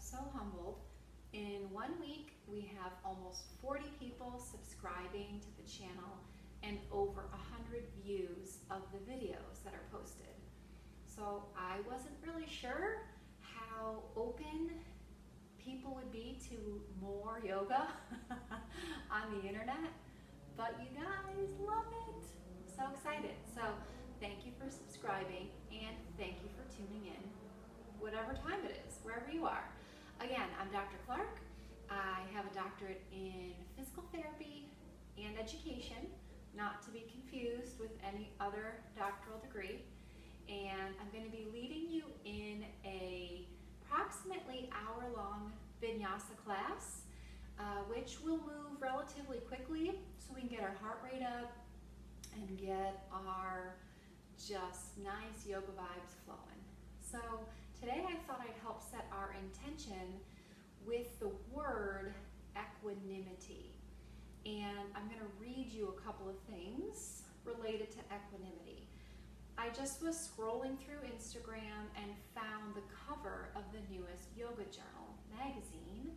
so humbled. In 1 week, we have almost 40 people subscribing to the channel and over 100 views of the videos that are posted. So I wasn't really sure how open people would be to more yoga on the internet, but you guys love it. I'm so excited. So thank you for subscribing and thank you for tuning in, whatever time it is, wherever you are. Again, I'm Dr. Clark. I have a doctorate in physical therapy and education, not to be confused with any other doctoral degree. And I'm going to be leading you in a approximately hour-long Vinyasa class, which will move relatively quickly so we can get our heart rate up and get our just nice yoga vibes flowing. So today I thought I'd help set our intention with the word equanimity. And I'm going to read you a couple of things related to equanimity. I just was scrolling through Instagram and found the cover of the newest Yoga Journal magazine,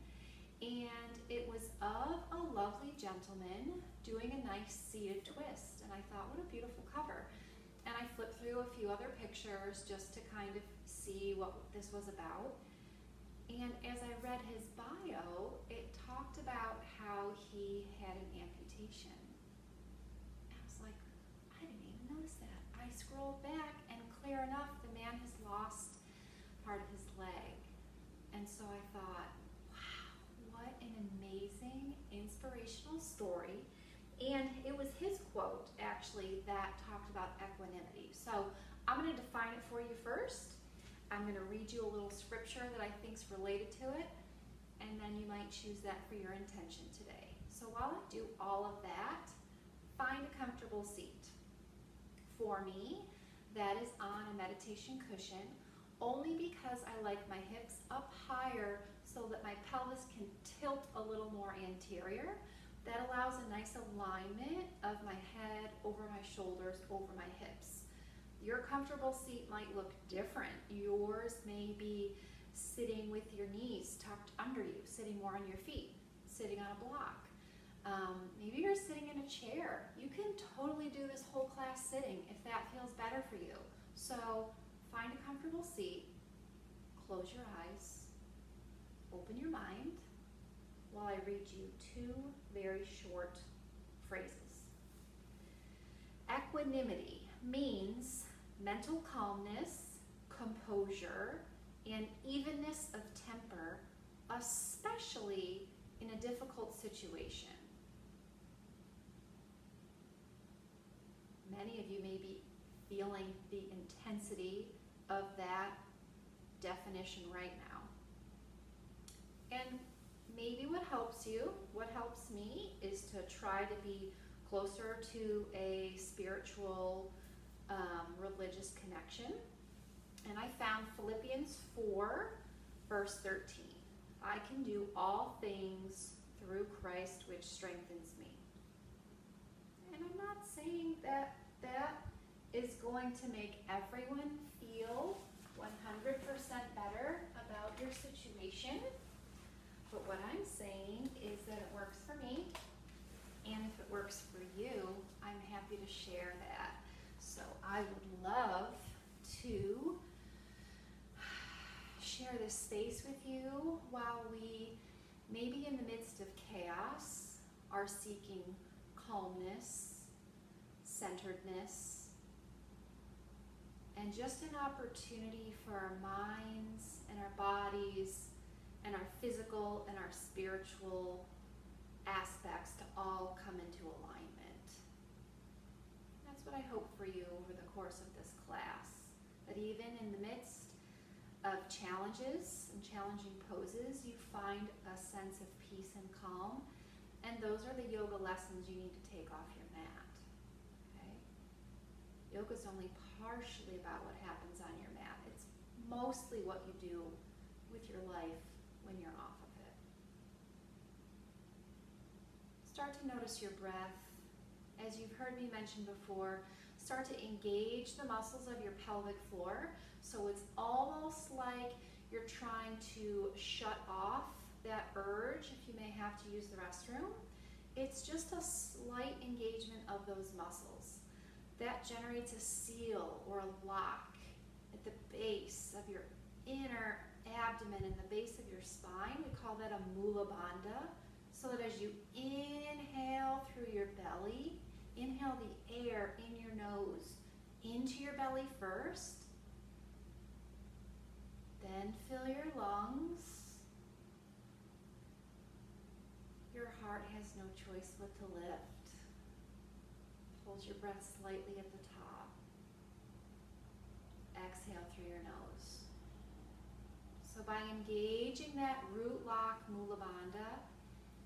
and it was of a lovely gentleman doing a nice seated twist, and I thought, what a beautiful cover. And I flipped through a few other pictures just to kind of see what this was about. And as I read his bio, it talked about how he had an amputation. I was like, I didn't even notice that. I scrolled back and clear enough, the man has lost part of his leg. And so I thought, wow, what an amazing, inspirational story. And it was his quote, actually, that talked about equanimity. So I'm going to define it for you first. I'm going to read you a little scripture that I think is related to it, and then you might choose that for your intention today. So while I do all of that, find a comfortable seat. For me, that is on a meditation cushion, only because I like my hips up higher so that my pelvis can tilt a little more anterior. That allows a nice alignment of my head over my shoulders, over my hips. Your comfortable seat might look different. Yours may be sitting with your knees tucked under you, sitting more on your feet, sitting on a block. Maybe you're sitting in a chair. You can totally do this whole class sitting if that feels better for you. So find a comfortable seat, close your eyes, open your mind while I read you two very short phrases. Equanimity means mental calmness, composure, and evenness of temper, especially in a difficult situation. Many of you may be feeling the intensity of that definition right now. And maybe what helps you, what helps me, is to try to be closer to a spiritual, religious connection. And I found Philippians 4, verse 13. I can do all things through Christ, which strengthens me. And I'm not saying that that is going to make everyone feel 100% better about your situation. But what I'm saying is that it works for me, and if it works for you, I'm happy to share that. So I would love to share this space with you while we, maybe in the midst of chaos, are seeking calmness, centeredness, and just an opportunity for our minds and our bodies and our physical and our spiritual aspects to all come into alignment. That's what I hope for you over the course of this class, that even in the midst of challenges and challenging poses, you find a sense of peace and calm, and those are the yoga lessons you need to take off your mat. Okay? Yoga is only partially about what happens on your mat. It's mostly what you do with your life when you're off of it. Start to notice your breath. As you've heard me mention before, start to engage the muscles of your pelvic floor so it's almost like you're trying to shut off that urge if you may have to use the restroom. It's just a slight engagement of those muscles. That generates a seal or a lock at the base of your inner abdomen and the base of your spine. We call that a mula bandha. So that as you inhale through your belly, inhale the air in your nose into your belly first, then fill your lungs. Your heart has no choice but to lift. Hold your breath slightly at the top. Exhale through your nose. So by engaging that root lock mula bandha,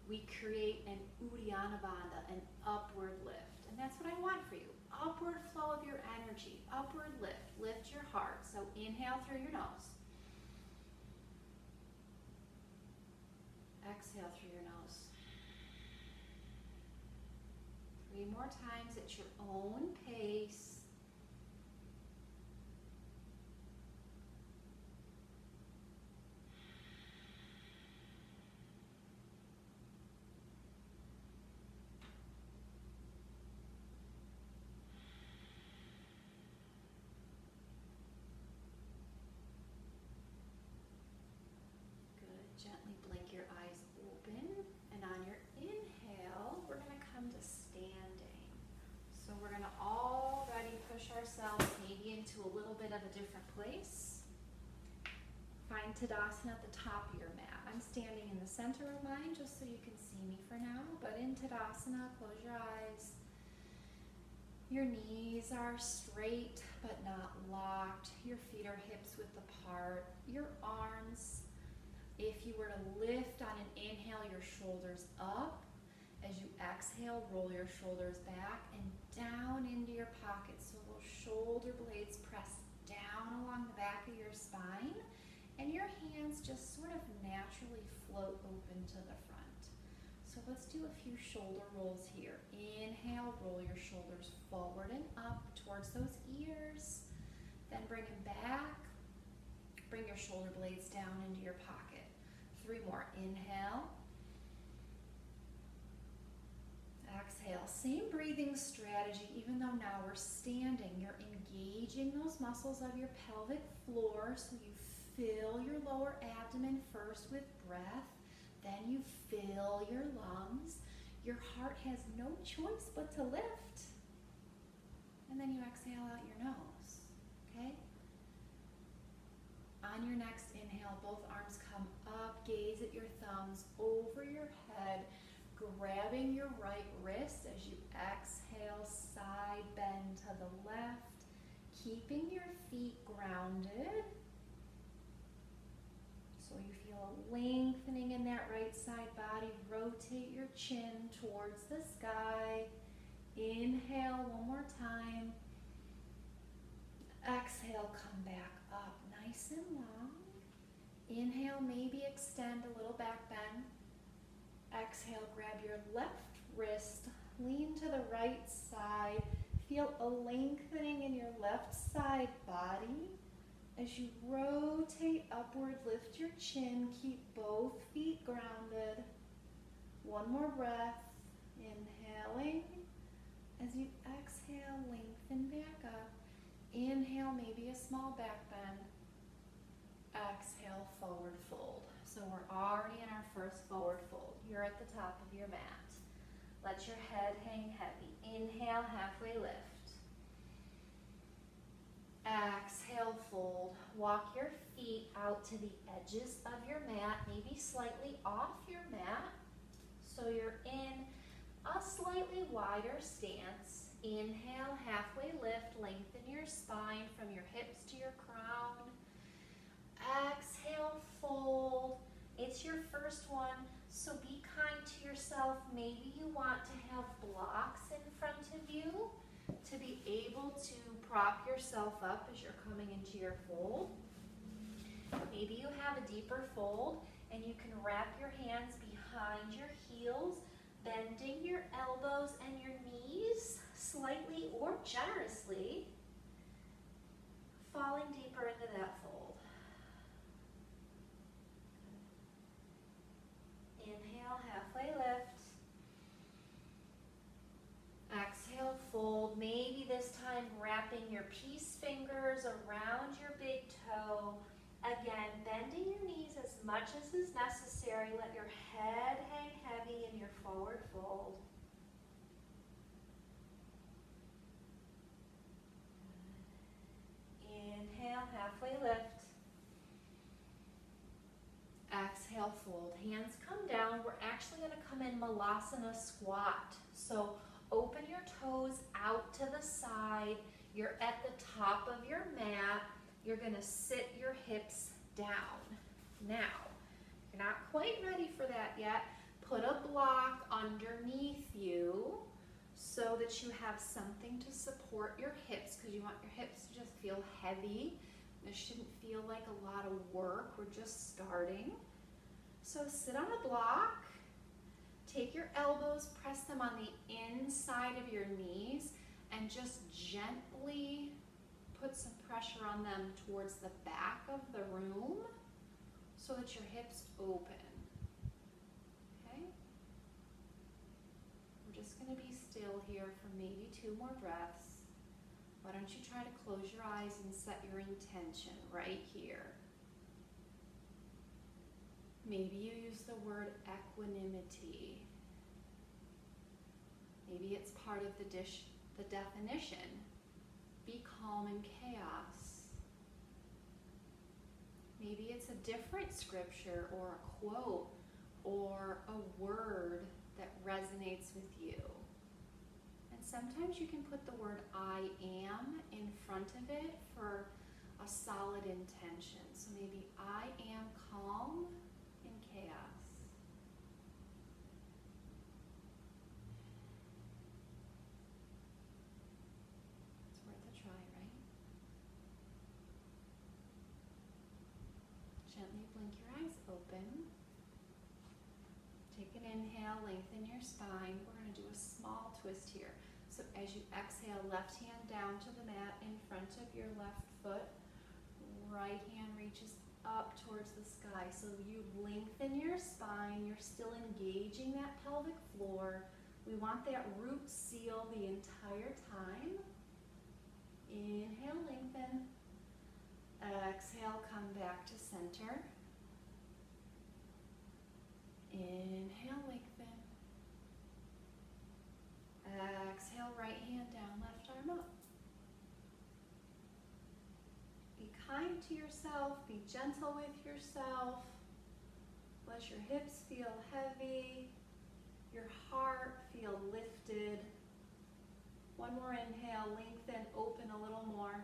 we create an uddiyana bandha, an upward lift. And that's what I want for you. Upward flow of your energy, upward lift. Lift your heart. So inhale through your nose. Exhale through your nose. 3 more times at your own pace. Gently blink your eyes open, and on your inhale, we're going to come to standing. So we're going to already push ourselves maybe into a little bit of a different place. Find Tadasana at the top of your mat. I'm standing in the center of mine just so you can see me for now, but in Tadasana, close your eyes. Your knees are straight but not locked. Your feet are hips width apart. Your arms, if you were to lift on an inhale, your shoulders up. As you exhale, roll your shoulders back and down into your pockets. So those shoulder blades press down along the back of your spine, and your hands just sort of naturally float open to the front. So let's do a few shoulder rolls here. Inhale, roll your shoulders forward and up towards those ears. Then bring them back. Bring your shoulder blades down into your pocket. 3 more. Inhale. Exhale. Same breathing strategy, even though now we're standing. You're engaging those muscles of your pelvic floor, so you fill your lower abdomen first with breath, then you fill your lungs. Your heart has no choice but to lift. And then you exhale out your nose. Okay? On your next inhale, both arms come up, gaze at your thumbs over your head, grabbing your right wrist as you exhale, side bend to the left, keeping your feet grounded. So you feel a lengthening in that right side body. Rotate your chin towards the sky. Inhale 1 more time. Exhale, come back up nice and long. Inhale, maybe extend a little back bend. Exhale, grab your left wrist, lean to the right side. Feel a lengthening in your left side body. As you rotate upward, lift your chin, keep both feet grounded. 1 more breath, inhaling. As you exhale, lengthen back up. Inhale, maybe a small back bend. Exhale, forward fold. So we're already in our first forward fold. You're at the top of your mat. Let your head hang heavy. Inhale, halfway lift. Exhale, fold. Walk your feet out to the edges of your mat, maybe slightly off your mat. So you're in a slightly wider stance. Inhale, halfway lift. Lengthen your spine from your hips to your crown. Exhale, fold. It's your first one, so be kind to yourself. Maybe you want to have blocks in front of you to be able to prop yourself up as you're coming into your fold. Maybe you have a deeper fold and you can wrap your hands behind your heels, bending your elbows and your knees slightly or generously, falling deeper into that fold. your peace fingers around your big toe. Again, bending your knees as much as is necessary. Let your head hang heavy in your forward fold. Inhale, halfway lift. Exhale, fold. Hands come down. We're actually going to come in Malasana squat. So open your toes out to the side. You're at the top of your mat. You're going to sit your hips down. Now, you're not quite ready for that yet. Put a block underneath you so that you have something to support your hips, because you want your hips to just feel heavy. This shouldn't feel like a lot of work. We're just starting. So sit on a block. Take your elbows, press them on the inside of your knees, and just gently put some pressure on them towards the back of the room so that your hips open. Okay? We're just going to be still here for maybe 2 more breaths. Why don't you try to close your eyes and set your intention right here. Maybe you use the word equanimity. Maybe it's part of the definition. Be calm in chaos. Maybe it's a different scripture or a quote or a word that resonates with you. And sometimes you can put the word I am in front of it for a solid intention. So maybe I am calm in chaos. It's worth a try, right? Gently blink your eyes open. Take an inhale, lengthen your spine. We're going to do a small twist here. So as you exhale, left hand down to the mat in front of your left foot. Right hand reaches up towards the sky. So you lengthen your spine. You're still engaging that pelvic floor. We want that root seal the entire time. Inhale, lengthen. Exhale, come back to center. Inhale, lengthen. Exhale, right hand down, left arm up. Be kind to yourself, be gentle with yourself. Let your hips feel heavy, your heart feel lifted. One more inhale, lengthen, open a little more.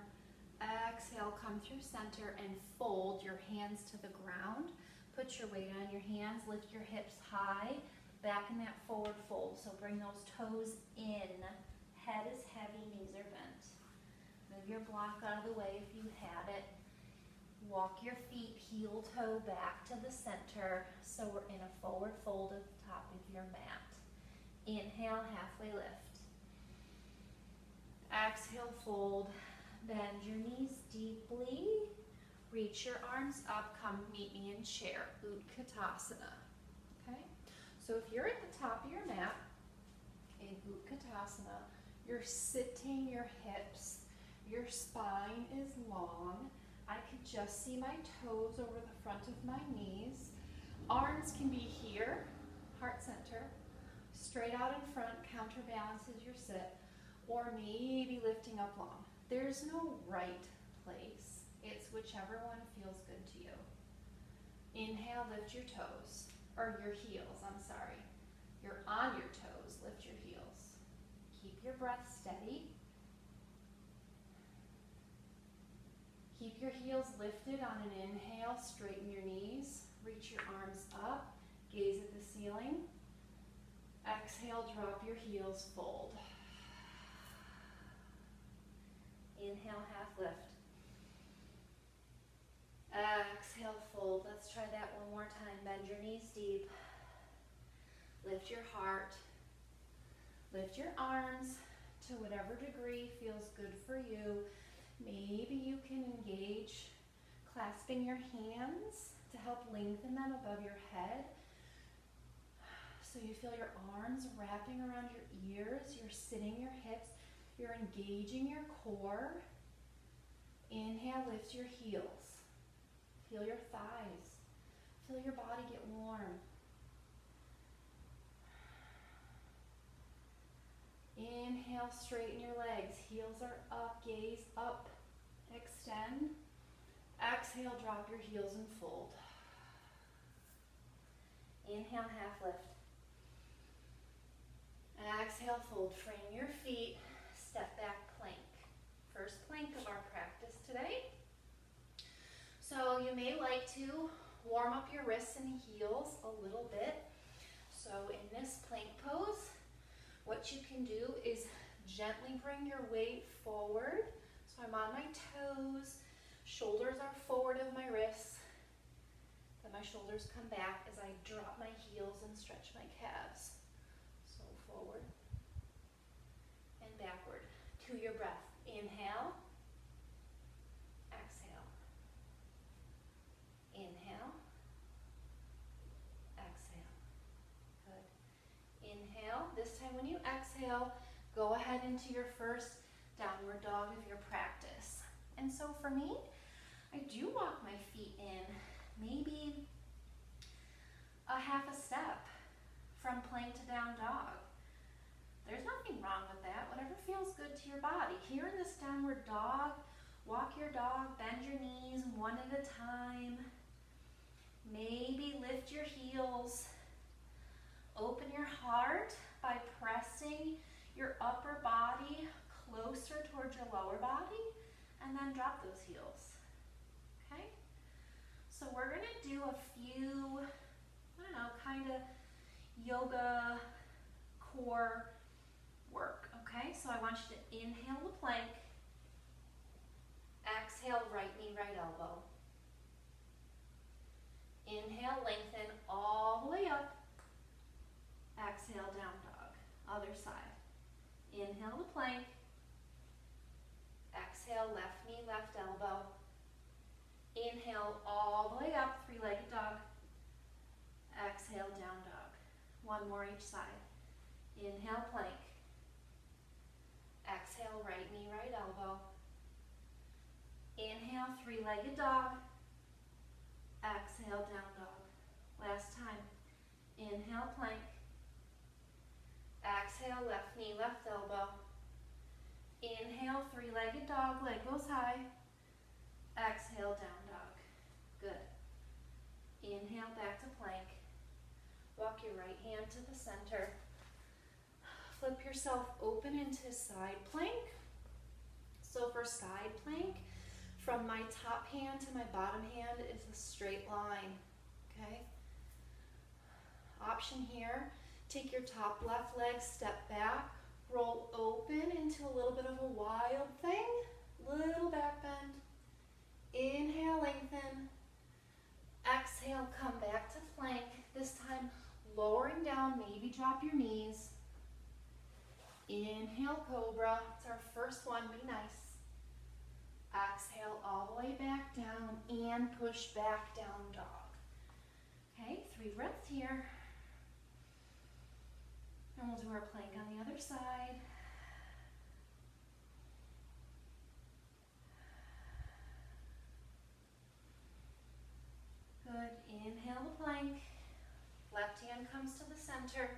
Exhale, come through center and fold your hands to the ground. Put your weight on your hands, lift your hips high, back in that forward fold. So bring those toes in, head is heavy, knees are bent. Move your block out of the way if you had it. Walk your feet heel toe back to the center, so we're in a forward fold at the top of your mat. Inhale, halfway lift. Exhale, fold. Bend your knees deeply. Reach your arms up, come meet me in chair, Utkatasana. Okay? So if you're at the top of your mat in Utkatasana, you're sitting your hips, your spine is long. I could just see my toes over the front of my knees. Arms can be here, heart center, straight out in front, counterbalances your sit, or maybe lifting up long. There's no right place. It's whichever one feels good to you. Inhale, lift your toes, or your heels, I'm sorry. You're on your toes, lift your heels. Keep your breath steady. Keep your heels lifted on an inhale, straighten your knees, reach your arms up, gaze at the ceiling. Exhale, drop your heels, fold. Inhale, half lift. Exhale, fold. Let's try that one more time. Bend your knees deep. Lift your heart. Lift your arms to whatever degree feels good for you. Maybe you can engage clasping your hands to help lengthen them above your head. So you feel your arms wrapping around your ears. You're sitting your hips. You're engaging your core. Inhale, lift your heels. Feel your thighs. Feel your body get warm. Inhale, straighten your legs. Heels are up, gaze up. Extend. Exhale, drop your heels and fold. Inhale, half lift. Exhale, fold. Frame your feet. Step back plank. First plank of our practice today. So you may like to warm up your wrists and heels a little bit. So in this plank pose, what you can do is gently bring your weight forward. So I'm on my toes, shoulders are forward of my wrists. Then my shoulders come back as I drop my heels and stretch my calves. So forward and backward to your breath. Inhale, exhale. Inhale, exhale. Good. Inhale. This time when you exhale, go ahead into your first downward dog of your practice. And so for me, I do walk my feet in maybe a half a step from plank to down dog. There's nothing wrong with that, whatever feels good to your body. Here in this downward dog, walk your dog, bend your knees one at a time. Maybe lift your heels. Open your heart by pressing your upper body closer towards your lower body, and then drop those heels. Okay? So we're going to do a few, kind of yoga core work. Okay? So I want you to inhale the plank. Exhale, right knee, right elbow. Inhale, lengthen all the way up. Exhale, down dog. Other side. Inhale the plank. Exhale, left knee, left elbow. Inhale all the way up, three-legged dog. Exhale, down dog. One more each side. Inhale, plank. Exhale, right knee, right elbow. Inhale, three-legged dog. Exhale, down dog. Last time. Inhale, plank. Exhale, left knee, left elbow. Inhale, three-legged dog, leg goes high. Exhale, down dog. Good. Inhale, back to plank. Walk your right hand to the center. Flip yourself open into side plank. So for side plank, from my top hand to my bottom hand is a straight line. Okay? Option here. Take your top left leg, step back, roll open into a little bit of a wild thing, little back bend. Inhale, lengthen. Exhale, come back to plank. This time, lowering down, maybe drop your knees. Inhale, cobra. It's our first one, be nice. Exhale, all the way back down and push back down dog. Okay, 3 breaths here. And we'll do our plank on the other side. Good. Inhale the plank. Left hand comes to the center.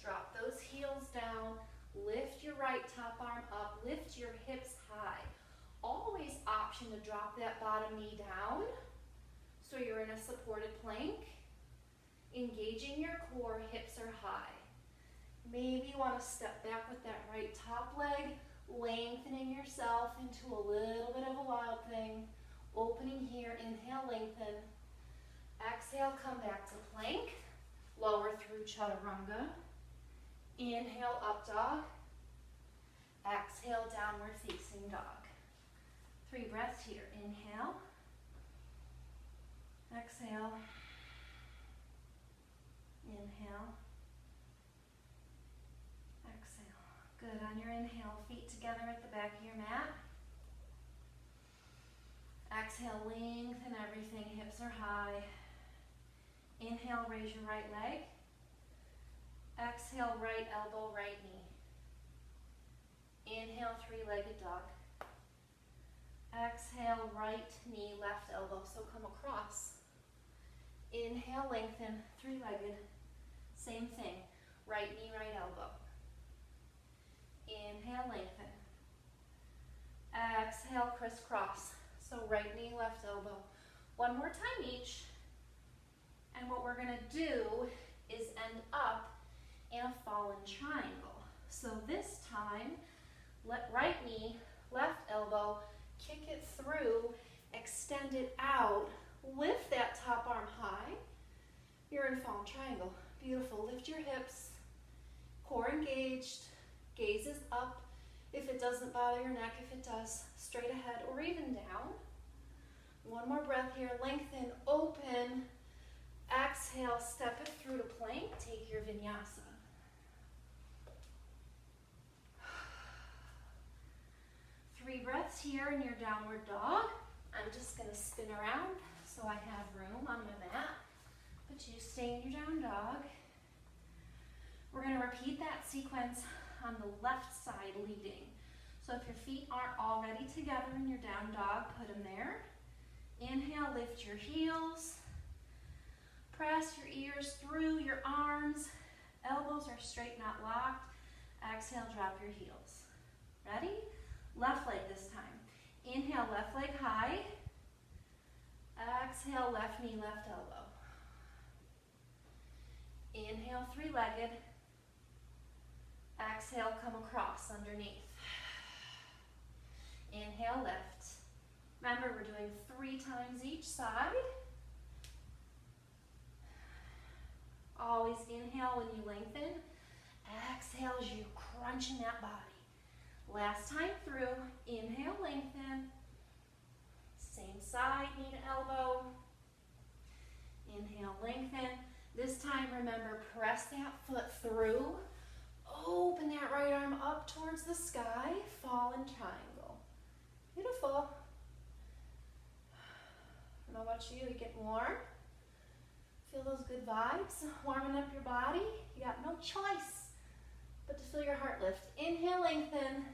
Drop those heels down. Lift your right top arm up. Lift your hips high. Always option to drop that bottom knee down so you're in a supported plank. Engaging your core, hips are high. Maybe you want to step back with that right top leg, lengthening yourself into a little bit of a wild thing. Opening here, inhale, lengthen. Exhale, come back to plank. Lower through chaturanga. Inhale, up dog. Exhale, downward facing dog. 3 breaths here. Inhale. Exhale. Inhale. Exhale. Good. On your inhale, feet together at the back of your mat. Exhale, lengthen everything. Hips are high. Inhale, raise your right leg. Exhale, right elbow, right knee. Inhale, 3-legged dog. Exhale, right knee, left elbow. So come across. Inhale, lengthen, three-legged. Same thing. Right knee, right elbow. Inhale, lengthen. Exhale, crisscross. So right knee, left elbow. One more time each. And what we're gonna do is end up in a fallen triangle. So this time, let right knee, left elbow, kick it through, extend it out, lift that top arm high. You're in fallen triangle. Beautiful. Lift your hips, core engaged, gaze is up. If it doesn't bother your neck, if it does, straight ahead or even down. One more breath here. Lengthen, open. Exhale, step it through to plank. Take your vinyasa. Three breaths here in your downward dog. I'm just going to spin around so I have room on my mat. But you stay in your down dog. We're going to repeat that sequence on the left side leading. So if your feet aren't already together in your down dog, put them there. Inhale, lift your heels. Press your ears through your arms. Elbows are straight, not locked. Exhale, drop your heels. Ready? Left leg this time. Inhale, left leg high. Exhale, left knee, left elbow. Inhale, three-legged. Exhale, come across underneath. Inhale, lift. Remember, we're doing 3 times each side. Always inhale when you lengthen. Exhale as you crunch in that body. Last time through, inhale, lengthen. Same side, knee to elbow. Inhale, lengthen. This time, remember, press that foot through. Open that right arm up towards the sky. Fallen triangle. Beautiful. I don't know about you, you getting warm? Feel those good vibes, warming up your body. You got no choice but to feel your heart lift. Inhale, lengthen.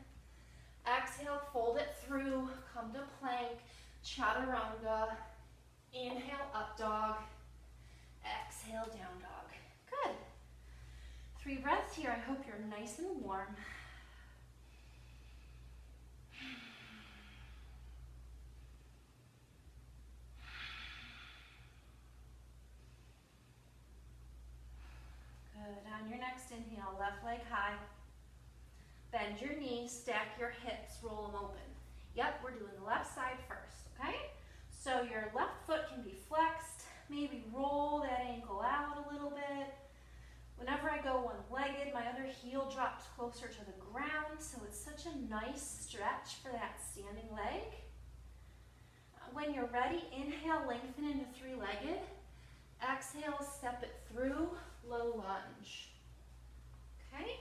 Exhale, fold it through. Come to plank, chaturanga. Inhale, up dog. Exhale, down dog. Good. 3 breaths here. I hope you're nice and warm. Good. On your next inhale, left leg high. Bend your knees, stack your hips, roll them open. Yep, we're doing the left side first, okay? So your left foot can be flexed. Maybe roll that ankle out a little bit. Whenever I go one-legged, my other heel drops closer to the ground, so it's such a nice stretch for that standing leg. When you're ready, inhale, lengthen into three-legged. Exhale, step it through, low lunge. Okay?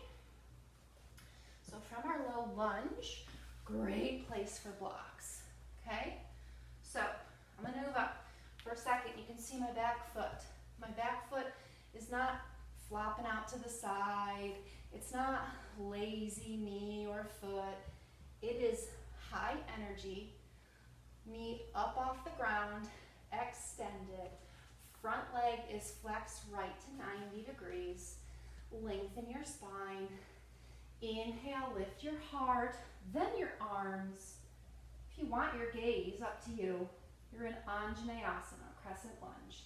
So from our low lunge, great place for blocks. Okay? So I'm going to move up. For a second, you can see my back foot. My back foot is not flopping out to the side. It's not lazy knee or foot. It is high energy. Knee up off the ground, extended. Front leg is flexed right to 90 degrees. Lengthen your spine. Inhale, lift your heart, then your arms. If you want your gaze, up to you. You're in Anjaneyasana, crescent lunge.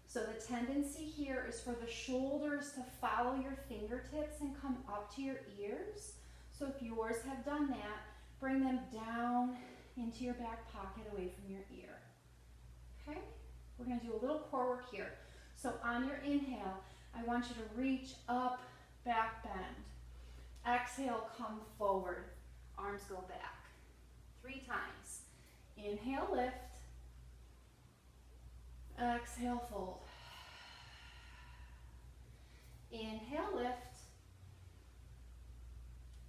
So the tendency here is for the shoulders to follow your fingertips and come up to your ears. So if yours have done that, bring them down into your back pocket away from your ear. Okay? We're going to do a little core work here. So on your inhale, I want you to reach up, back bend. Exhale, come forward. Arms go back. 3 times. Inhale, lift. Exhale, fold. Inhale, lift.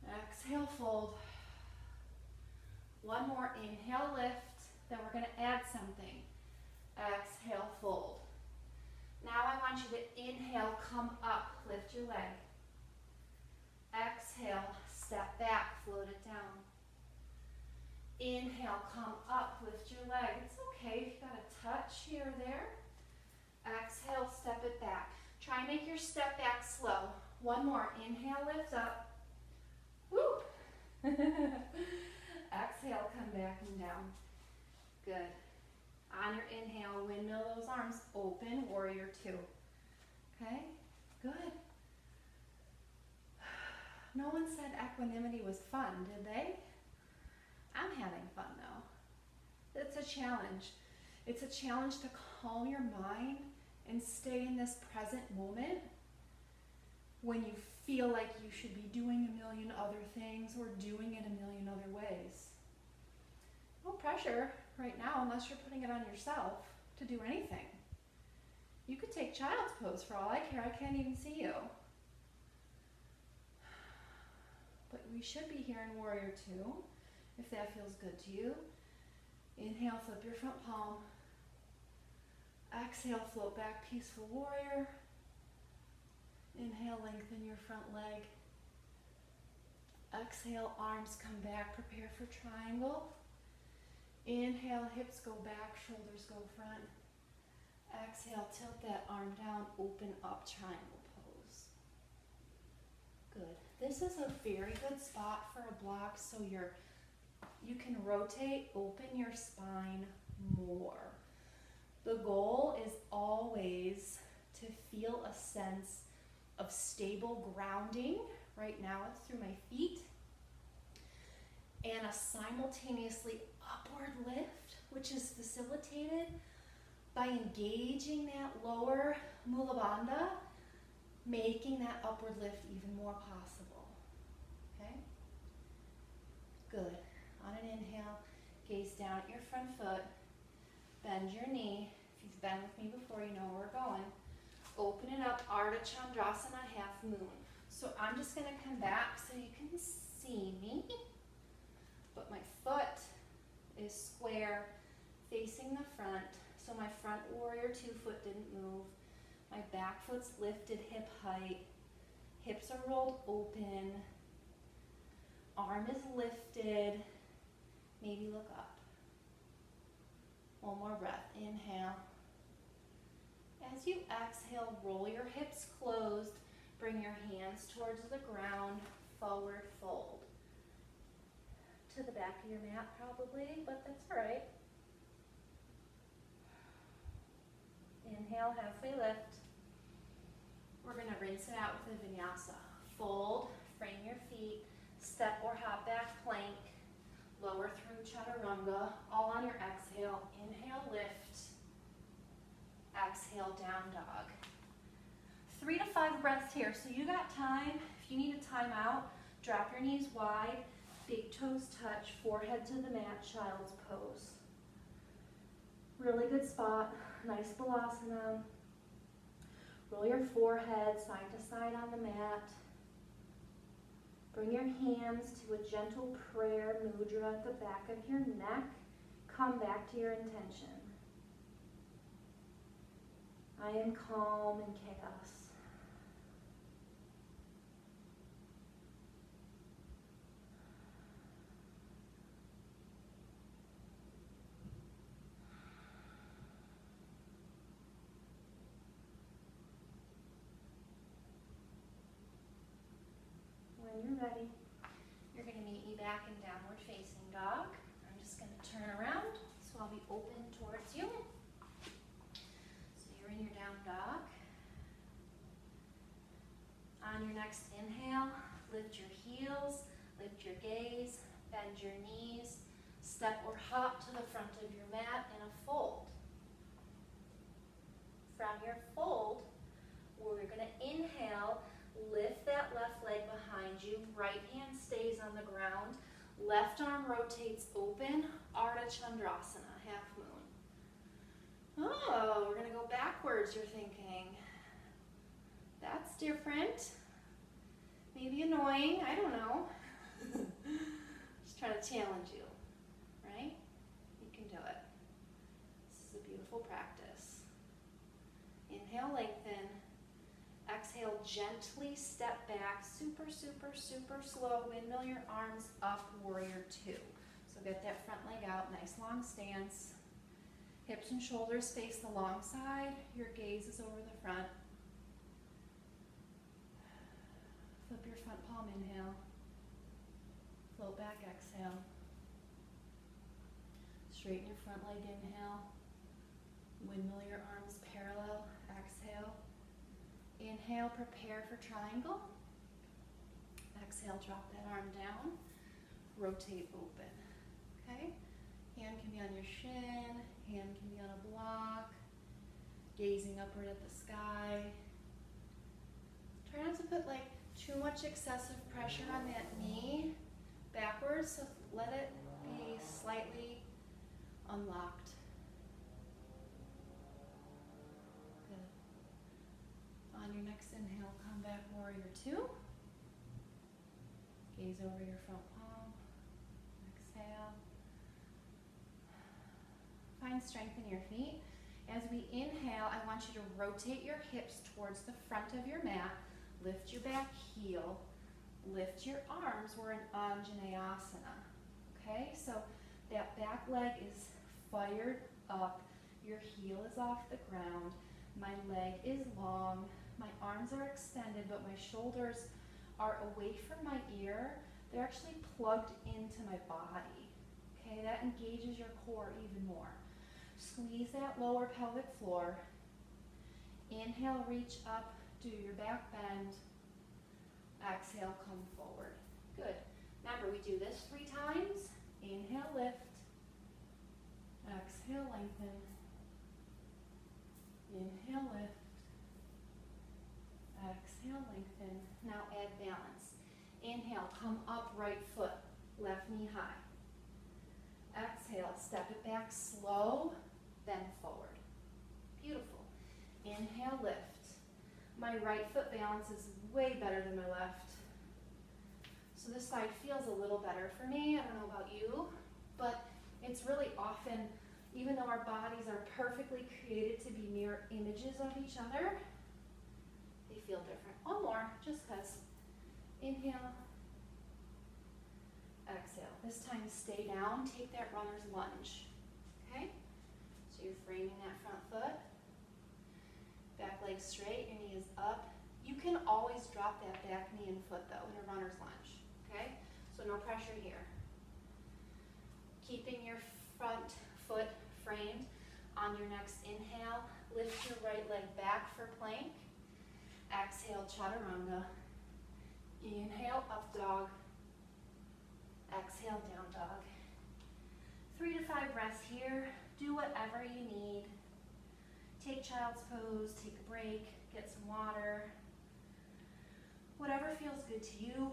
Exhale, fold. One more. Inhale, lift. Then we're going to add something. Exhale, fold. Now I want you to inhale, come up, lift your leg. Exhale, step back, float it down. Inhale, come up, lift your leg. It's okay if you got a touch here or there. Exhale, step it back. Try and make your step back slow. One more. Inhale, lift up. Woo! Exhale, come back and down. Good. On your inhale, windmill those arms. Open, warrior two. Okay? Good. No one said equanimity was fun, did they? I'm having fun though. It's a challenge. It's a challenge to calm your mind and stay in this present moment when you feel like you should be doing a million other things or doing it a million other ways. No pressure right now unless you're putting it on yourself to do anything. You could take child's pose for all I care. I can't even see you. But we should be here in warrior two, if that feels good to you. Inhale, flip your front palm. Exhale, float back, peaceful warrior. Inhale, lengthen your front leg. Exhale, arms come back, prepare for triangle. Inhale, hips go back, shoulders go front. Exhale, tilt that arm down, open up, triangle pose. Good. This is a very good spot for a block so you can rotate, open your spine more. The goal is always to feel a sense of stable grounding. Right now it's through my feet. And a simultaneously upward lift, which is facilitated by engaging that lower Mula Bandha, making that upward lift even more possible. Okay? Good. On an inhale, gaze down at your front foot, bend your knee. If you've been with me before, you know where we're going. Open it up, Ardha Chandrasana, half moon. So I'm just gonna come back so you can see me. But my foot is square, facing the front. So my front warrior two foot didn't move. My back foot's lifted hip height. Hips are rolled open. Arm is lifted. Maybe look up. One more breath. Inhale. As you exhale, roll your hips closed. Bring your hands towards the ground. Forward fold. To the back of your mat probably, but that's all right. Inhale, halfway lift. We're going to rinse it out with a vinyasa. Fold, frame your feet, step or hop back plank, lower through chaturanga, all on your exhale. Inhale, lift. Exhale, down dog. 3 to 5 breaths here. So you got time. If you need a timeout, drop your knees wide, big toes touch, forehead to the mat, child's pose. Really good spot. Nice balasana. Roll your forehead side to side on the mat. Bring your hands to a gentle prayer mudra at the back of your neck. Come back to your intention. I am calm in chaos. When you're ready, you're going to meet me back in downward facing dog. I'm just going to turn around, so I'll be open towards you. So you're in your down dog. On your next inhale, lift your heels, lift your gaze, bend your knees, step or hop to the front of your mat in a fold. From your fold, we're going to inhale, lift that left leg behind you, right hand stays on the ground, left arm rotates open, Ardha Chandrasana, half moon. Oh, we're gonna go backwards, you're thinking. That's different. Maybe annoying, I don't know. Just trying to challenge you, right? You can do it. This is a beautiful practice. Inhale, lengthen. Exhale, gently step back, super, super, super slow. Windmill your arms up, warrior two. So So get that front leg out, nice long stance. Hips and shoulders face the long side. Your gaze is over the front. Flip your front palm, inhale. Float back, exhale. Straighten your front leg, inhale. Windmill your arms parallel, exhale. Inhale, prepare for triangle. Exhale, drop that arm down. Rotate open, okay? Hand can be on your shin, hand can be on a block. Gazing upward at the sky. Try not to put like too much excessive pressure on that knee backwards, so let it be slightly unlocked. Good. On your next inhale, come back, warrior two. Gaze over your front palm. Exhale. Find strength in your feet. As we inhale, I want you to rotate your hips towards the front of your mat. Lift your back heel. Lift your arms. We're in Anjaneyasana. Okay, so that back leg is fired up. Your heel is off the ground. My leg is long. My arms are extended, but my shoulders are away from my ear. They're actually plugged into my body. Okay, that engages your core even more. Squeeze that lower pelvic floor. Inhale, reach up, do your back bend. Exhale, come forward. Good. Remember, we do this 3 times. Inhale, lift. Exhale, lengthen. Inhale, lift. Exhale, lengthen. Now add balance. Inhale, come up, right foot, left knee high. Exhale, step it back slow, bend forward. Beautiful. Inhale, lift. My right foot balance is way better than my left. So this side feels a little better for me. I don't know about you, but it's really often, even though our bodies are perfectly created to be mirror images of each other, they feel different. One more, just because. Inhale. Exhale. This time stay down, take that runner's lunge. Okay? So you're framing that front foot. Back leg straight, your knee is up. You can always drop that back knee and foot though in a runner's lunge. Okay? So no pressure here. Keeping your front foot framed. On your next inhale, lift your right leg back for plank. Exhale, chaturanga. Inhale, up dog. Exhale, down dog. 3 to 5 breaths here. Do whatever you need. Take child's pose, take a break, get some water. Whatever feels good to you.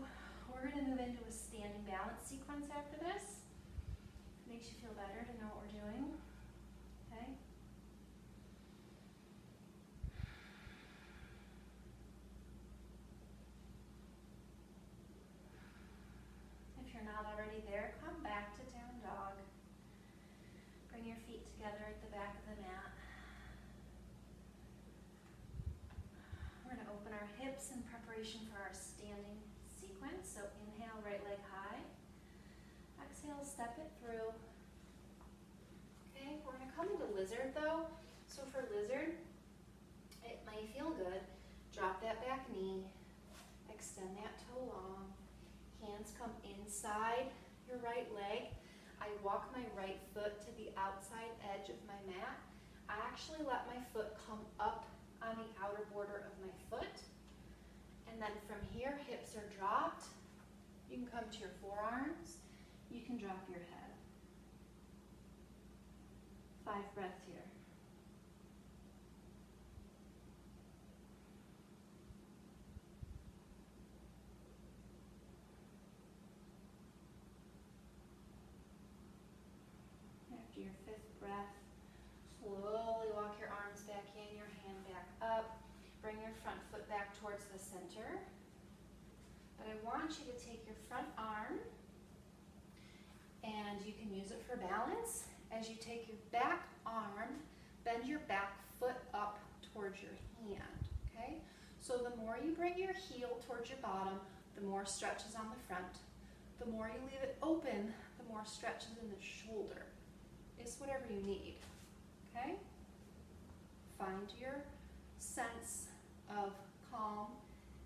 We're going to move into a standing balance sequence after this. Makes you feel better to know what we're doing. Okay? If you're not already there, come back to down dog. Bring your feet together at the back of the mat. We're going to open our hips in preparation for our standing sequence. So inhale, right leg high. Exhale, step it through. Okay, we're going to come into lizard though. So for lizard, it might feel good. Drop that back knee. Extend that toe long. Hands come inside your right leg. I walk my right foot to the outside edge of my mat. I actually let my foot come up on the outer border of my foot. And then from here, hips are dropped. You can come to your forearms. You can drop your head. 5 breaths here. After your 5th breath, slowly walk your arms back in, your hand back up. Bring your front foot back towards the center. But I want you to take your front arm, and you can use it for balance. As you take your back arm, bend your back foot up towards your hand, okay? So the more you bring your heel towards your bottom, the more stretch is on the front. The more you leave it open, the more stretches in the shoulder. It's whatever you need, okay? Find your sense of calm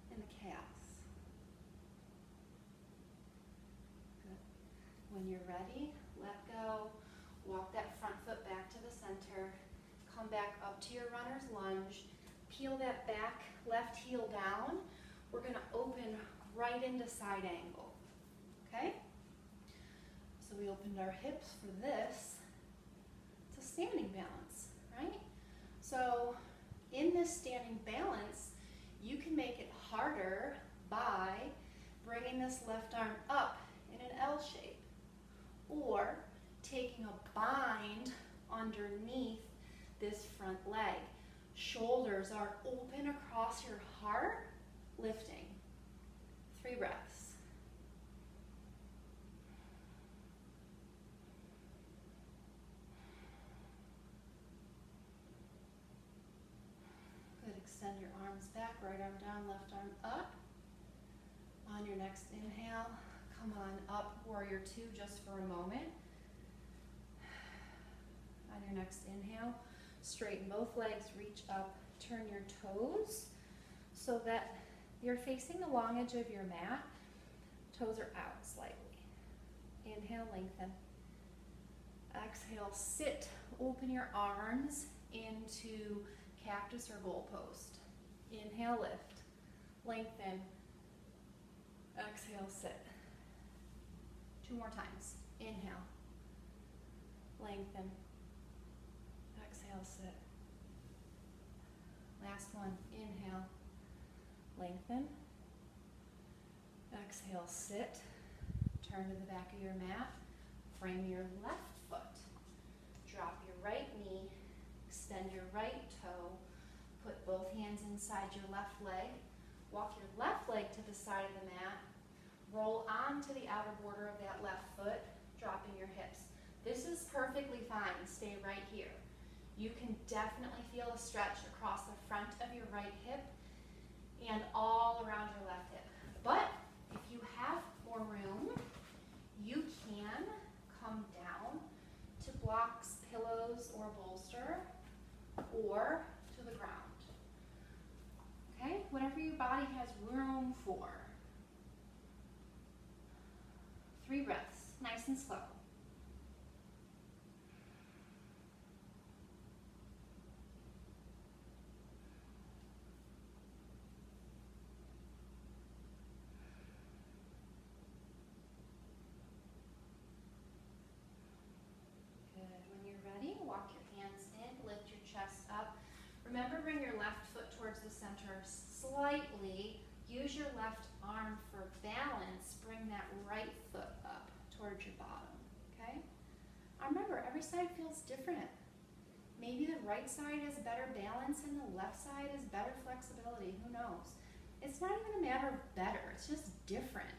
in the calves. Good. When you're ready, let go. Walk that front foot back to the center. Come back up to your runner's lunge. Peel that back left heel down. We're going to open right into side angle. Okay? So we opened our hips for this. It's a standing balance, right? So in this standing balance, you can make it harder by bringing this left arm up in an L shape, or taking a bind underneath this front leg. Shoulders are open across your heart, lifting. 3 breaths. Good, extend your arms back, right arm down, left arm up. On your next inhale, come on up, warrior 2 just for a moment. On your next inhale, straighten both legs, reach up, turn your toes so that you're facing the long edge of your mat. Toes are out slightly. Inhale, lengthen. Exhale, sit. Open your arms into cactus or goal post. Inhale, lift. Lengthen. Exhale, sit. 2 more times. Inhale. Lengthen. Exhale, sit. Last one. Inhale. Lengthen. Exhale, sit. Turn to the back of your mat. Frame your left foot. Drop your right knee. Extend your right toe. Put both hands inside your left leg. Walk your left leg to the side of the mat. Roll onto the outer border of that left foot, dropping your hips. This is perfectly fine. Stay right here. You can definitely feel a stretch across the front of your right hip and all around your left hip. But if you have more room, you can come down to blocks, pillows, or bolster, or to the ground. Okay? Whatever your body has room for. 3 breaths, nice and slow. Remember, bring your left foot towards the center slightly. Use your left arm for balance. Bring that right foot up towards your bottom, okay? Remember, every side feels different. Maybe the right side has better balance and the left side has better flexibility. Who knows? It's not even a matter of better. It's just different,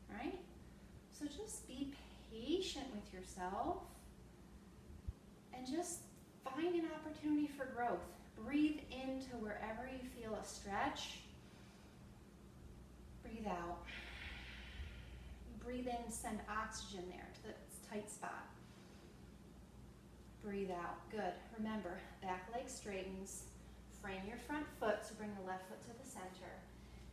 right? So just be patient with yourself and just find an opportunity for growth. Breathe into wherever you feel a stretch. Breathe out. Breathe in, send oxygen there to the tight spot. Breathe out. Good. Remember, back leg straightens. Frame your front foot, so bring the left foot to the center.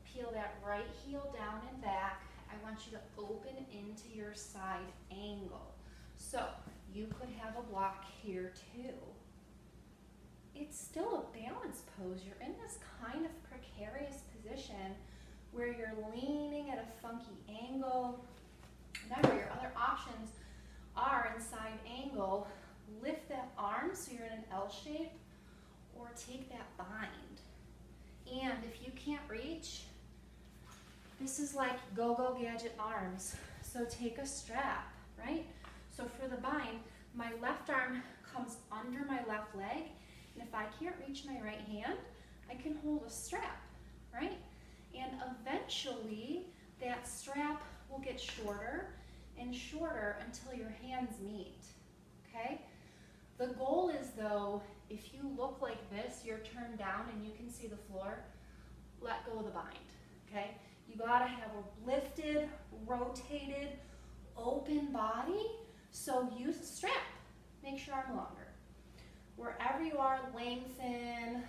Peel that right heel down and back. I want you to open into your side angle. So you could have a block here too. It's still a balance pose. You're in this kind of precarious position where you're leaning at a funky angle. Remember, your other options are in side angle. Lift that arm so you're in an L shape, or take that bind. And if you can't reach, this is like go-go gadget arms. So take a strap, right? So for the bind, my left arm comes under my left leg, and if I can't reach my right hand, I can hold a strap, right? And eventually, that strap will get shorter and shorter until your hands meet, okay? The goal is, though, if you look like this, you're turned down and you can see the floor, let go of the bind, okay? You gotta have a lifted, rotated, open body. So use a strap. Make your arm longer. Wherever you are, lengthen.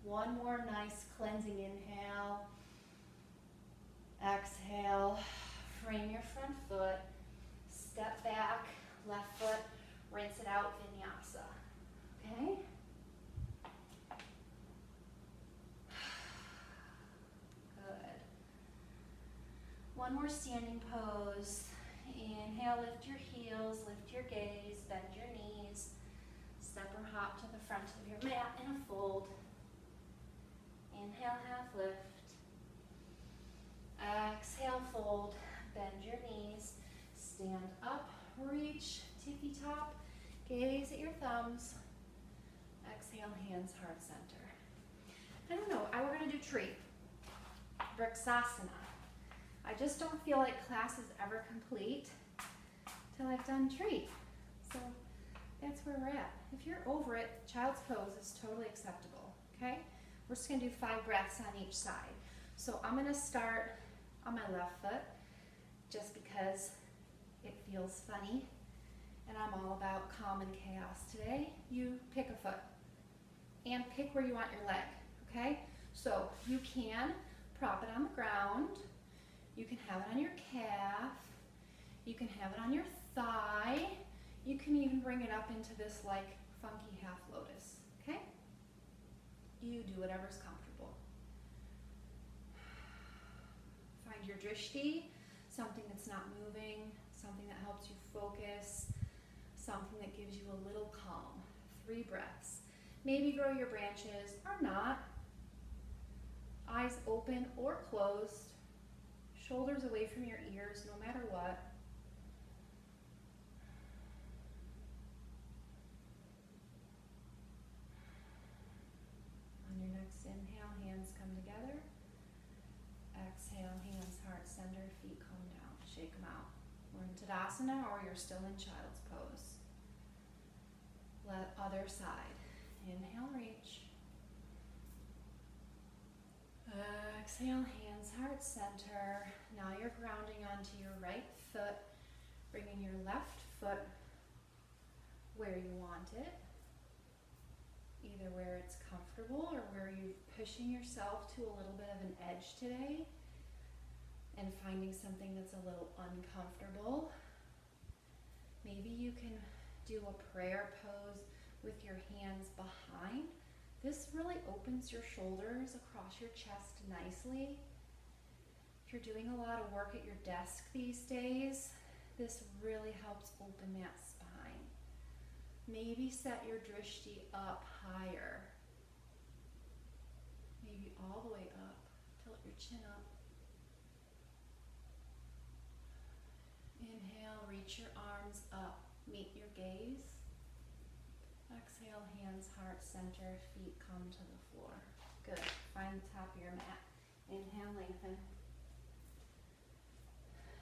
One more nice cleansing inhale. Exhale. Frame your front foot. Step back, left foot. Rinse it out, Vinyasa. Okay? Good. One more standing pose. Inhale, lift your heels, lift your gaze, bend your knees. Step or hop to the front of your mat in a fold. Inhale, half lift. Exhale, fold. Bend your knees. Stand up, reach, tippy top. Gaze at your thumbs. Exhale, hands heart center. I don't know, we're gonna do tree. Vrksasana. I just don't feel like class is ever complete till I've done tree. So that's where we're at. If you're over it, child's pose is totally acceptable, okay? We're just gonna do 5 breaths on each side. So I'm gonna start on my left foot just because it feels funny and I'm all about calm and chaos today. You pick a foot and pick where you want your leg, okay? So you can prop it on the ground. You can have it on your calf. You can have it on your thigh. You can even bring it up into this like funky half lotus, okay? You do whatever's comfortable. Find your drishti, something that's not moving, something that helps you focus, something that gives you a little calm. 3 breaths. Maybe grow your branches or not. Eyes open or closed. Shoulders away from your ears, no matter what. On your next inhale, hands come together. Exhale, hands heart center, feet come down. Shake them out. We're in Tadasana or you're still in child's pose. Other side. Inhale, reach. Exhale, hands heart center. Now you're grounding onto your right foot, bringing your left foot where you want it, either where it's comfortable or where you're pushing yourself to a little bit of an edge today and finding something that's a little uncomfortable. Maybe you can do a prayer pose with your hands behind. This really opens your shoulders across your chest nicely. If you're doing a lot of work at your desk these days, this really helps open that spine. Maybe set your drishti up higher. Maybe all the way up. Tilt your chin up. Inhale, reach your arms up. Meet your gaze. Exhale, hands, heart center, feet come to the floor. Good. Find the top of your mat. Inhale, lengthen.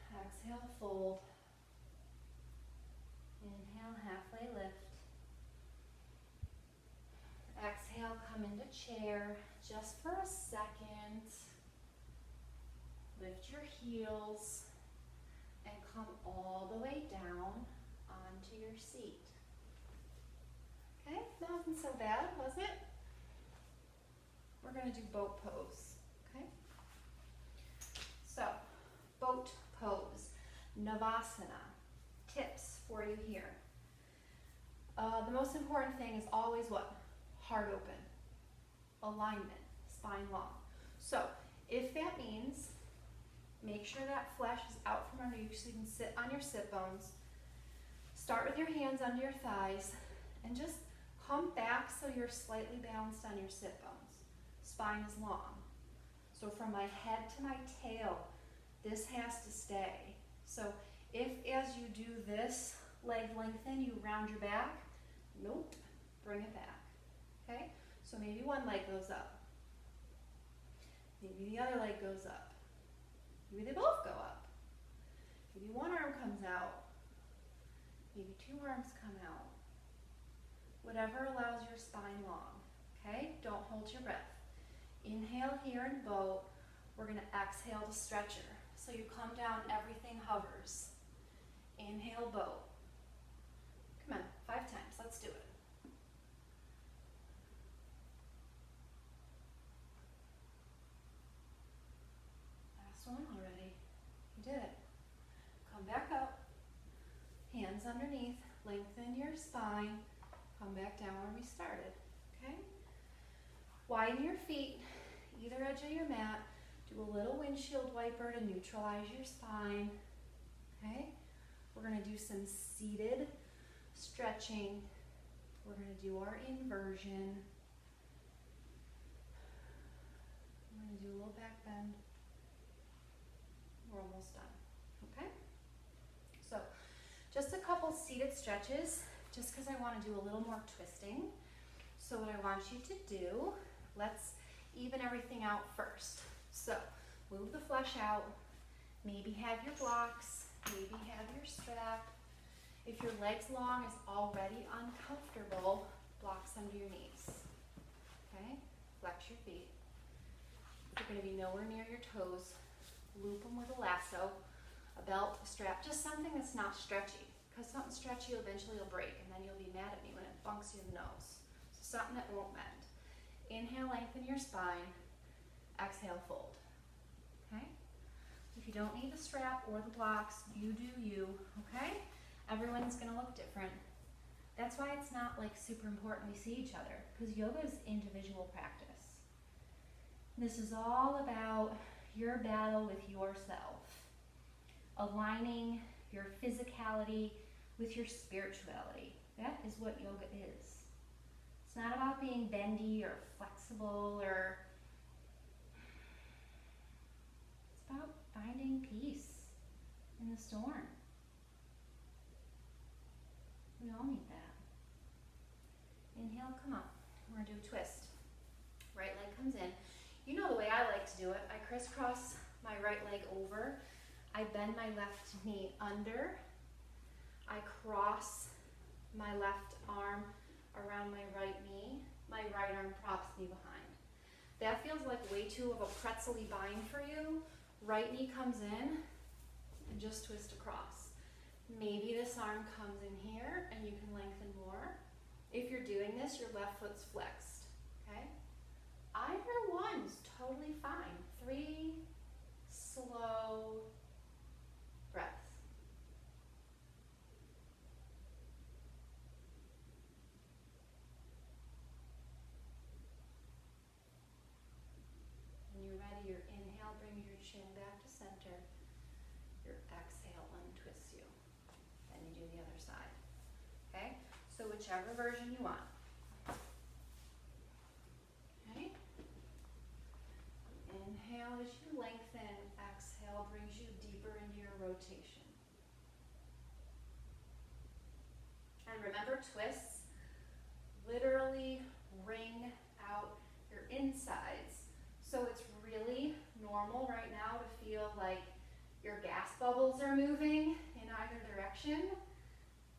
Exhale, fold. Inhale, halfway lift. Exhale, come into chair just for a second. Lift your heels and come all the way down onto your seat. Okay, nothing so bad, was it? We're going to do boat pose, okay? So, boat pose, Navasana. Tips for you here. The most important thing is always what? Heart open, alignment, spine long. So, if that means, make sure that flesh is out from under you so you can sit on your sit bones. Start with your hands under your thighs and just come back so you're slightly balanced on your sit bones. Spine is long. So from my head to my tail, this has to stay. So if as you do this, leg lengthen, you round your back, nope, bring it back. Okay? So maybe one leg goes up. Maybe the other leg goes up. Maybe they both go up. Maybe one arm comes out. Maybe 2 arms come out. Whatever allows your spine long, okay? Don't hold your breath. Inhale here in boat. We're gonna exhale to stretcher. So you come down, everything hovers. Inhale, boat. Come on, 5 times, let's do it. Last one already. You did it. Come back up. Hands underneath, lengthen your spine. Come back down where we started, okay? Widen your feet, either edge of your mat. Do a little windshield wiper to neutralize your spine, okay? We're gonna do some seated stretching. We're gonna do our inversion. We're gonna do a little back bend. We're almost done, okay? So, just a couple seated stretches, just because I want to do a little more twisting. So what I want you to do, let's even everything out first. So, move the flesh out, maybe have your blocks, maybe have your strap. If your legs long is already uncomfortable, blocks under your knees, okay? Flex your feet. If you're gonna be nowhere near your toes, loop them with a lasso, a belt, a strap, just something that's not stretchy. Because something stretchy eventually will break, and then you'll be mad at me when it bunks you in the nose. So something that won't bend. Inhale, lengthen your spine. Exhale, fold. Okay? If you don't need the strap or the blocks, you do you, okay? Everyone's gonna look different. That's why it's not like super important we see each other, because yoga is individual practice. This is all about your battle with yourself, aligning your physicality with your spirituality. That is what yoga is. It's not about being bendy or flexible or, it's about finding peace in the storm. We all need that. Inhale, come up. We're gonna do a twist. Right leg comes in. You know the way I like to do it. I crisscross my right leg over. I bend my left knee under. I cross my left arm around my right knee. My right arm props me behind. That feels like way too of a pretzel-y bind for you. Right knee comes in and just twist across. Maybe this arm comes in here and you can lengthen more. If you're doing this, your left foot's flexed, okay? Either one's totally fine. 3 slow breaths. When you're ready, your inhale brings your chin back to center. Your exhale untwists you. Then you do the other side. Okay? So whichever version you want. Okay? Inhale as you lengthen. Exhale brings you deeper into your rotation. And remember, twists literally wring out your insides. So it's really normal right now to feel like your gas bubbles are moving in either direction.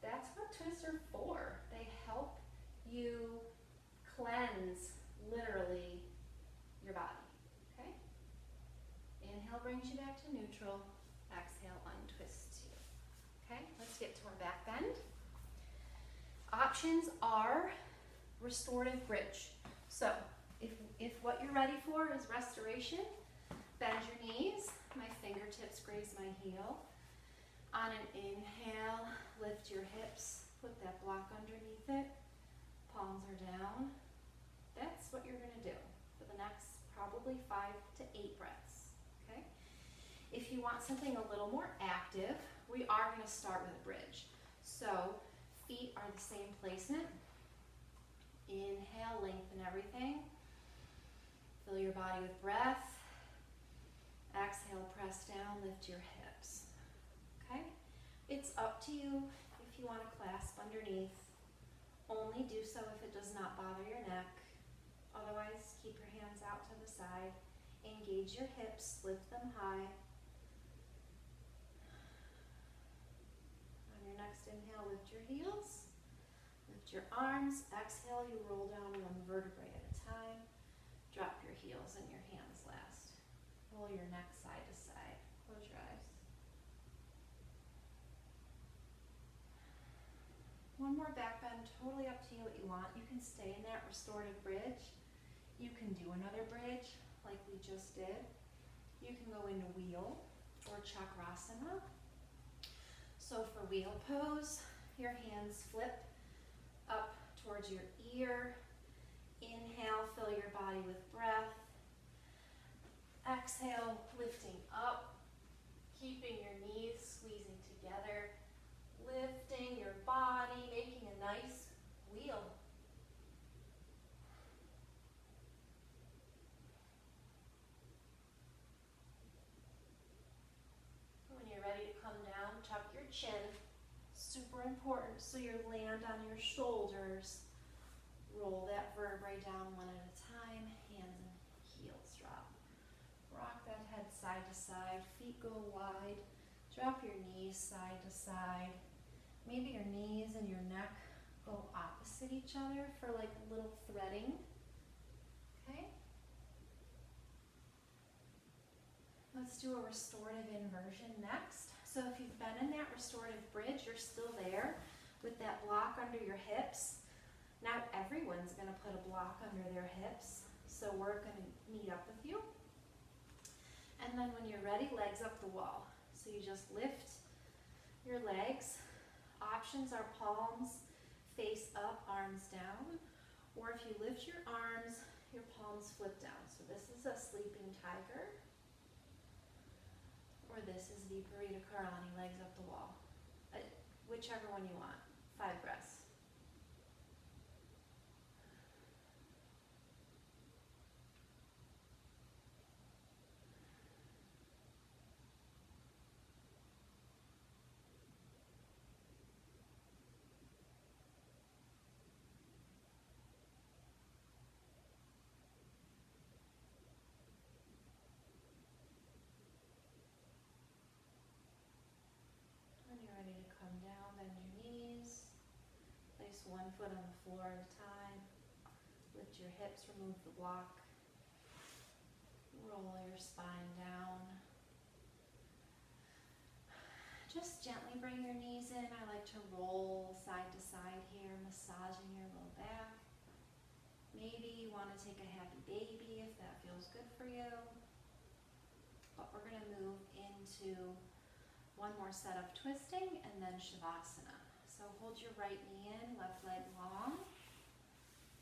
That's what twists are for. They help you cleanse, literally, your body, okay? Inhale brings you back to neutral. Exhale untwists you. Okay, let's get to our back bend. Options are restorative bridge. So, if what you're ready for is restoration, bend your knees. My fingertips graze my heel. On an inhale, lift your hips. Put that block underneath it. Palms are down. That's what you're going to do for the next probably 5 to 8 breaths. Okay? If you want something a little more active, we are going to start with a bridge. So, feet are the same placement. Inhale, lengthen everything. Fill your body with breath. Exhale, press down, lift your hips. Okay? It's up to you if you want to clasp underneath. Only do so if it does not bother your neck. Otherwise, keep your hands out to the side. Engage your hips, lift them high. On your next inhale, lift your heels. Lift your arms. Exhale, you roll down 1 vertebrae at a time. Drop your heels and your hands last. roll your neck side to side. Close your eyes. One more back bend, totally up to you what you want. You can stay in that restorative bridge. You can do another bridge like we just did. You can go into wheel or chakrasana. So for wheel pose, your hands flip up towards your ear. Inhale, fill your body with breath. Exhale, lifting up, keeping your knees squeezing together, lifting your body, making a nice wheel. When you're ready to come down, tuck your chin. Super important, so you land on your shoulders. Roll that vertebrae down one at a time. Hands and heels drop. Rock that head side to side. Feet go wide. Drop your knees side to side. Maybe your knees and your neck go opposite each other for like a little threading. Okay? Let's do a restorative inversion next. So if you've been in that restorative bridge, you're still there with that block under your hips. Now everyone's going to put a block under their hips. So we're going to meet up with you. And then when you're ready, legs up the wall. So you just lift your legs. Options are palms face up, arms down. Or if you lift your arms, your palms flip down. So this is a sleeping tiger. Or this is the Burrito Karani, legs up the wall. Whichever one you want. 5 breaths. One foot on the floor at a time. Lift your hips, remove the block. Roll your spine down. Just gently bring your knees in. I like to roll side to side here, massaging your low back. Maybe you want to take a happy baby if that feels good for you. But we're going to move into one more set of twisting and then Shavasana. So hold your right knee in, left leg long.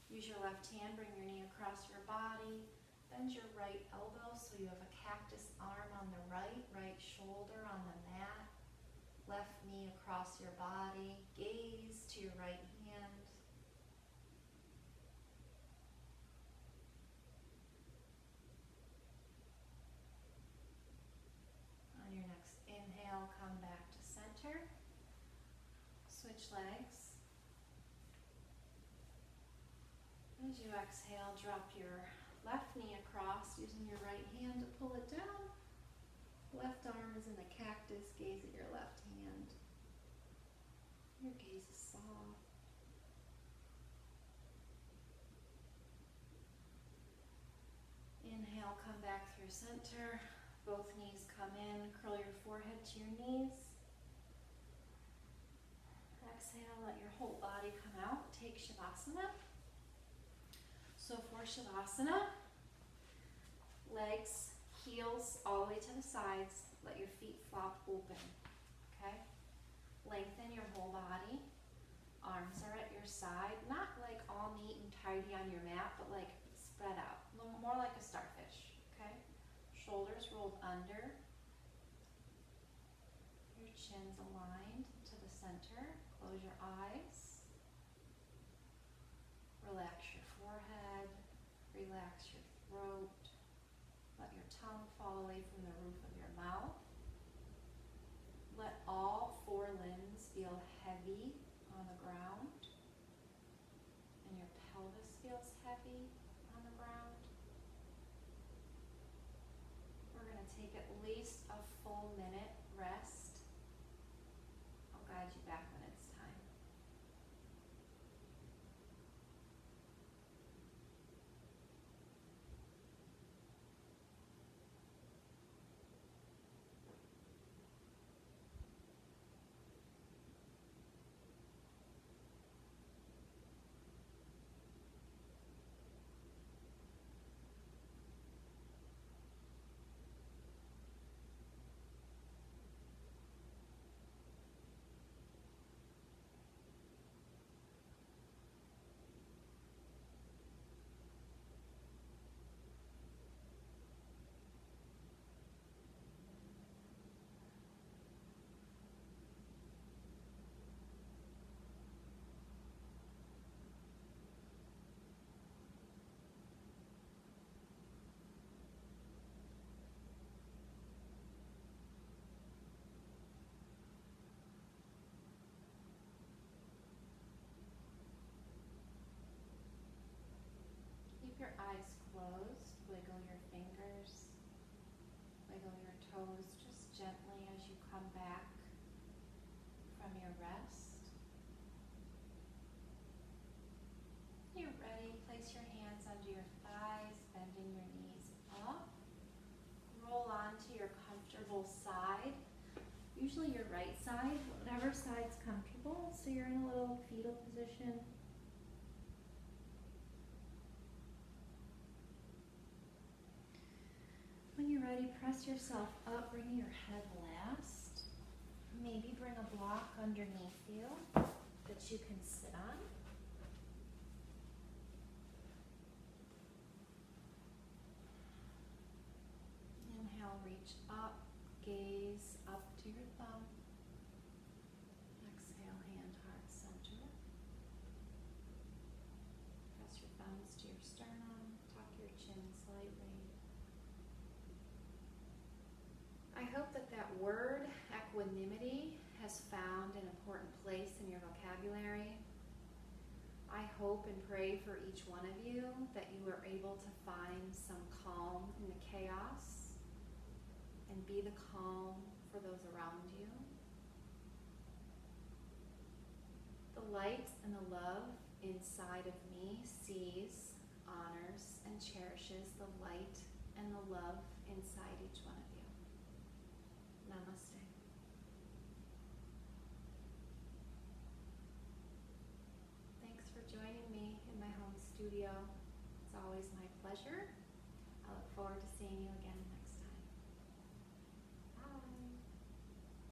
Use your left hand, bring your knee across your body. Bend your right elbow so you have a cactus arm on the right, right shoulder on the mat. Left knee across your body. Gaze to your right hand. On your next inhale, come back to center. Switch legs. As you exhale, drop your left knee across, using your right hand to pull it down. Left arm is in the cactus, gaze at your left hand. Your gaze is soft. Inhale, come back through center. Both knees come in, curl your forehead to your knees. Exhale, let your whole body come out. Take Shavasana. So for Shavasana, legs, heels all the way to the sides. Let your feet flop open. Okay? Lengthen your whole body. Arms are at your side. Not like all neat and tidy on your mat, but like spread out. A little more like a starfish. Okay? Shoulders rolled under. Your chin's aligned to the center. Close your eyes. Relax your forehead. Relax your throat. Let your tongue fall away from the roof of your mouth. Let all 4 limbs feel heavy on the ground. And your pelvis feels heavy on the ground. We're going to take at least a full minute rest. I'll guide you back when it's time. come back from your rest. You're ready, place your hands under your thighs, bending your knees up. Roll onto your comfortable side, usually your right side, whatever side's comfortable, so you're in a little fetal position. When you're ready, press yourself up, bring your head last. Maybe bring a block underneath you that you can sit on. Inhale, reach up, gaze up to your thumb. Exhale, hand, heart, center. Press your thumbs to your sternum, tuck your chin slightly. I hope that that word, equanimity, has found an important place in your vocabulary. I hope and pray for each one of you that you are able to find some calm in the chaos and be the calm for those around you. The light and the love inside of me sees, honors, and cherishes the light and the love inside each one of you. Namaste. Thanks for joining me in my home studio. It's always my pleasure. I look forward to seeing you again.